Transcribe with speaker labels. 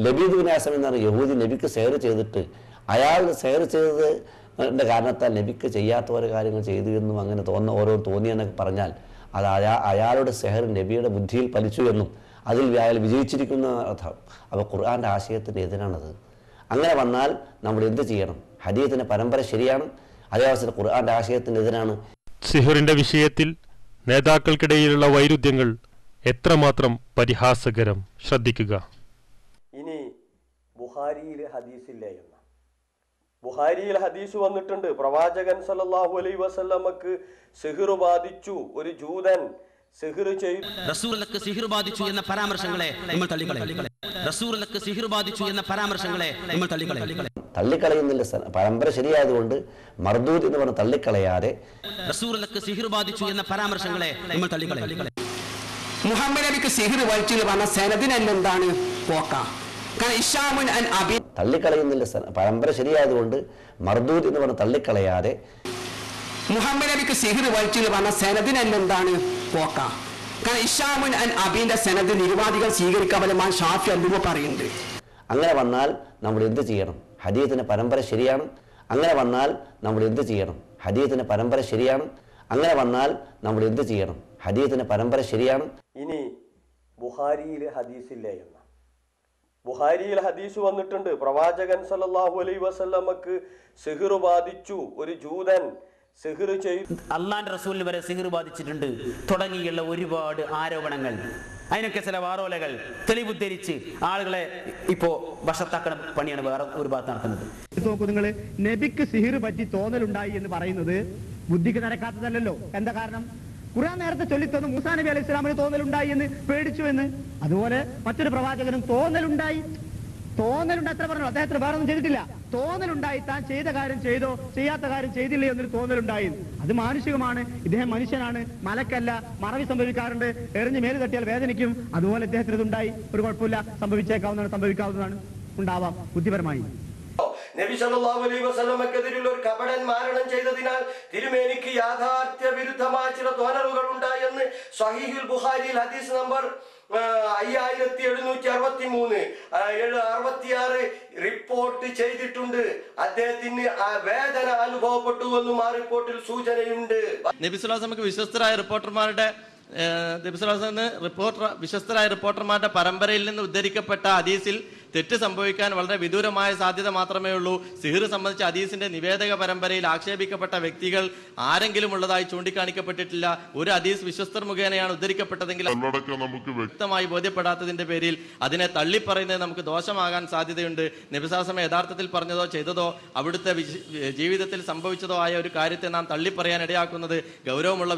Speaker 1: ലബീദ് bin Assam എന്ന് പറഞ്ഞ യഹൂദി നബിക്ക് സെഹർ ചെയ്തിട്ട് അയാൾ സെഹർ ചെയ്തതിൻ്റെ കാരണത്താൽ നബിക്ക് ചെയ്യാത്ത ഓരോ കാര്യങ്ങൾ ചെയ്തു എന്നും അങ്ങനെ ഓരോ തോന്നിയെന്നൊക്കെ പറഞ്ഞാൽ അത് അയാളുടെ സെഹർ നബിയുടെ ബുദ്ധിയിൽ പലിച്ചു എന്നും അതിൽ അയാൾ വിജയിച്ചിരിക്കുന്ന അർത്ഥം. അപ്പോൾ ഖുർആൻ്റെ ആശയത്തിൻ്റെ എതിരാണത്. അങ്ങനെ വന്നാൽ നമ്മൾ എന്ത് ചെയ്യണം? ഹദീസിൻ്റെ പരമ്പര ശരിയാണ്, അതേവസരം ഖുർആൻ്റെ ആശയത്തിന് എതിരാണ്.
Speaker 2: സിഹറിന്റെ വിഷയത്തിൽ നേതാക്കൾക്കിടയിലുള്ള വൈരുദ്ധ്യങ്ങൾ എത്രമാത്രം പരിഹാസകരം. ശ്രദ്ധിക്കുക.
Speaker 3: ഇനി ബുഖാരിയിൽ ഹദീസില്ലേ എന്ന ബുഖാരിയിൽ ഹദീസ് വന്നിട്ടുണ്ട്. പ്രവാചകൻ സല്ലല്ലാഹു അലൈഹി വസല്ലമക്ക് സിഹ്ർ ബാധിച്ചു, ഒരു ജൂതൻ സിഹ്ർ ചെയ്തു.
Speaker 4: റസൂലുള്ളാഹിക്ക് സിഹ്ർ ബാധിച്ചു എന്ന പരാമർശങ്ങളെ നമ്മൾ തള്ളിക്കളയും. റസൂലുള്ളാഹിക്ക് സിഹ്ർ ബാധിച്ചു എന്ന പരാമർശങ്ങളെ നമ്മൾ
Speaker 1: തള്ളിക്കളയുന്നില്ല. പരമ്പര ശരിയായതുകൊണ്ട് മർദൂദ് എന്ന് പറഞ്ഞ തള്ളിക്കളയാതെ
Speaker 4: റസൂലുള്ളാഹിക്ക് സിഹ്ർ ബാധിച്ചു എന്ന പരാമർശങ്ങളെ നമ്മൾ തള്ളിക്കളയും.
Speaker 5: മുഹമ്മദ് നബിക്ക് സിഹ്ർ വലിച്ചു പറഞ്ഞ സനദിന് എന്താണ് പോക്ക?
Speaker 1: തള്ളിക്കളയുന്നില്ല. പരമ്പര ശരിയായതുകൊണ്ട് മർദൂദ് എന്ന് പറഞ്ഞ തള്ളിക്കളയാതെ
Speaker 5: മുഹമ്മദ് നബിക്ക് സിഹ്ർ വലിച്ചു പറഞ്ഞ സനദിന് എന്താണ് പോക്ക? കാരണം ഇഷാമുൻ അൻ അബീന്റെ സനദ് നിരുവാദികൾ സ്വീകരിക്കാൻ ഷാഫി അല്ലുവ പറയുന്നുണ്ട്.
Speaker 1: അങ്ങനെ വന്നാൽ നമ്മൾ എന്ത് ചെയ്യണം? ഹദീസിന്റെ പരമ്പര ശരിയാണ്. അങ്ങനെ വന്നാൽ നമ്മൾ എന്ത് ചെയ്യണം? ഹദീസിന്റെ പരമ്പര ശരിയാണ്. അങ്ങനെ വന്നാൽ നമ്മൾ എന്ത് ചെയ്യണം? ഹദീസിന്റെ പരമ്പര ശരിയാണ്.
Speaker 3: ഇനി ബുഖാരിയിൽ ഹദീസില്ലേ എന്ന ബുഖാരിയിൽ ഹദീസ് വന്നിട്ടുണ്ട്. പ്രവാചകൻ സല്ലല്ലാഹു അലൈഹി വസല്ലമക്ക് സിഹ്ർ ബാധിച്ചു, ഒരു ജൂതൻ സിഹ്ർ ചെയ്തു.
Speaker 4: അള്ളാന്റെ റസൂലിന് വരെ സിഹ്ർ ബാധിച്ചിട്ടുണ്ട് തുടങ്ങിയുള്ള ഒരുപാട് ആരോപണങ്ങൾ, അതിനൊക്കെ ചില വാറോലകൾ തെളിവുദ്ധരിച്ച് ആളുകളെ ഇപ്പോ വശത്താക്കുന്ന പണിയാണ് വേറെ ഒരു ഭാഗത്ത് നടത്തുന്നത്.
Speaker 6: നോക്കൂ, നിങ്ങൾ നബിക്ക് സിഹിർ പറ്റി തോന്നലുണ്ടായി എന്ന് പറയുന്നത് ബുദ്ധിക്ക് നടക്കാത്തതല്ലോ. എന്താ കാരണം? ഖുർആൻ നേരത്തെ ചൊല്ലിത്തന്നു മൂസാ നബി അലൈഹി സ്വലാമിന് തോന്നലുണ്ടായി എന്ന്, പേടിച്ചു എന്ന്. അതുപോലെ മറ്റൊരു പ്രവാചകനും തോന്നലുണ്ടായി എത്ര പറഞ്ഞു? അദ്ദേഹത്തിന് വേറെ ഒന്നും ചെയ്തിട്ടില്ല. തോന്നലുണ്ടായി, താൻ ചെയ്ത കാര്യം ചെയ്തോ ചെയ്യാത്ത കാര്യം ചെയ്തില്ലേ എന്നൊരു തോന്നലുണ്ടായി. അത് മാനുഷികമാണ്. ഇദ്ദേഹം മനുഷ്യനാണ്, മലക്കല്ല. മറവി സംഭവിക്കാറുണ്ട്, എറിഞ്ഞ് മേല് തട്ടിയാൽ വേദനിക്കും. അതുപോലെ ഇദ്ദേഹത്തിന് ഇതുണ്ടായി, ഒരു കുഴപ്പമില്ല, സംഭവിക്കാവുന്നതാണ്, ഉണ്ടാവാം ബുദ്ധിപരമായി.
Speaker 3: നബി സല്ലല്ലാഹു അലൈഹി വസല്ലമക്കെതിരെയുള്ള ഒരു കപടൻ മാരണം ചെയ്തതിനാൽ തിരുമേനിക്ക് യാഥാർത്ഥ്യ വിരുദ്ധമായ ചില തോന്നലുകൾ ഉണ്ടായെന്ന് സ്വഹീഹുൽ ബുഖാരിയിൽ ഹദീസ് നമ്പർ 5763 റിപ്പോർട്ട് ചെയ്തിട്ടുണ്ട്. അദ്ദേഹത്തിന് വേദന അനുഭവപ്പെട്ടു എന്നും ആ റിപ്പോർട്ടിൽ സൂചനയുണ്ട്.
Speaker 7: നബി സ്വല്ലല്ലാഹു അലൈഹി വസല്ലമക്ക് വിശ്വസ്തരായ റിപ്പോർട്ടർമാരുടെ പരമ്പരയിൽ നിന്ന് ഉദ്ധരിക്കപ്പെട്ട ഹദീസിൽ തെറ്റ് സംഭവിക്കാൻ വളരെ വിദൂരമായ സാധ്യത മാത്രമേ ഉള്ളൂ. സിഹ്ർ സംബന്ധിച്ച ഹദീസിന്റെ നിവേദക പരമ്പരയിൽ ആക്ഷേപിക്കപ്പെട്ട വ്യക്തികൾ ആരെങ്കിലും ഉള്ളതായി ചൂണ്ടിക്കാണിക്കപ്പെട്ടിട്ടില്ല. ഒരു ഹദീസ് വിശ്വസ്തർ മുഖേനയാണ് ഉദ്ധരിക്കപ്പെട്ടതെങ്കിൽ നമുക്ക് വ്യക്തമായി ബോധ്യപ്പെടാത്തതിന്റെ പേരിൽ അതിനെ തള്ളിപ്പറയുന്നത് നമുക്ക് ദോഷമാകാൻ സാധ്യതയുണ്ട്. നബി സല്ലല്ലാഹു അലൈഹി വസല്ലം യഥാർത്ഥത്തിൽ പറഞ്ഞതോ ചെയ്തതോ അവിടുത്തെ ജീവിതത്തിൽ സംഭവിച്ചതോ ആയ ഒരു കാര്യത്തെ നാം തള്ളിപ്പറയാൻ ഇടയാക്കുന്നത് ഗൗരവമുള്ള